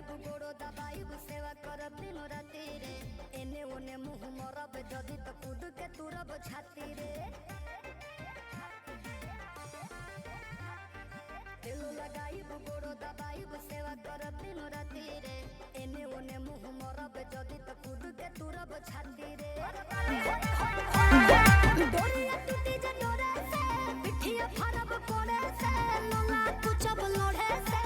लगाइबु गोड़ो दबाइबु सेवा करब दिनो राती रे एने ओने मुंह मरब जदी त कूद के तुरब छाती रे दिल लगाइबु गोड़ो दबाइबु सेवा करब दिनो राती रे एने ओने मुंह मरब जदी त कूद के तुरब छाती रे डोरिया टूटी जे डोरे से पिठिया फरब कोड़े से लोला कुचब लोढ़े से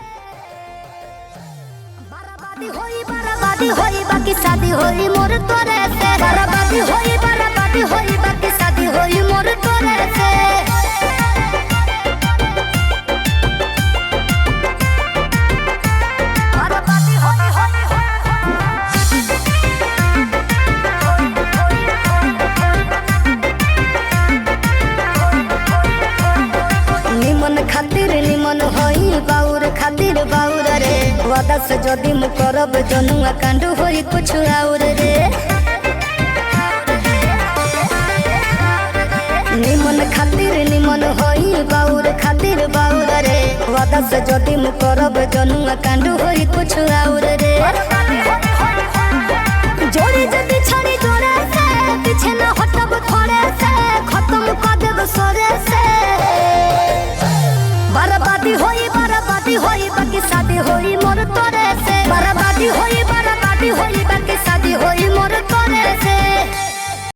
बराबादी होई बाकी शादी होई मोर तोरे से बराबादी होई बाकी शादी होई मोर तोरे से बराबादी होई निमन खातिर निमन होई बाउर खातिर बाउर रे वादा से जदी मु करब जनुआ कांड होई कुछ और रे निमन खातिर निमन होई बाउर खातिर बाउर रे वादा से जदी मु करब जनुआ कांड होई कुछ और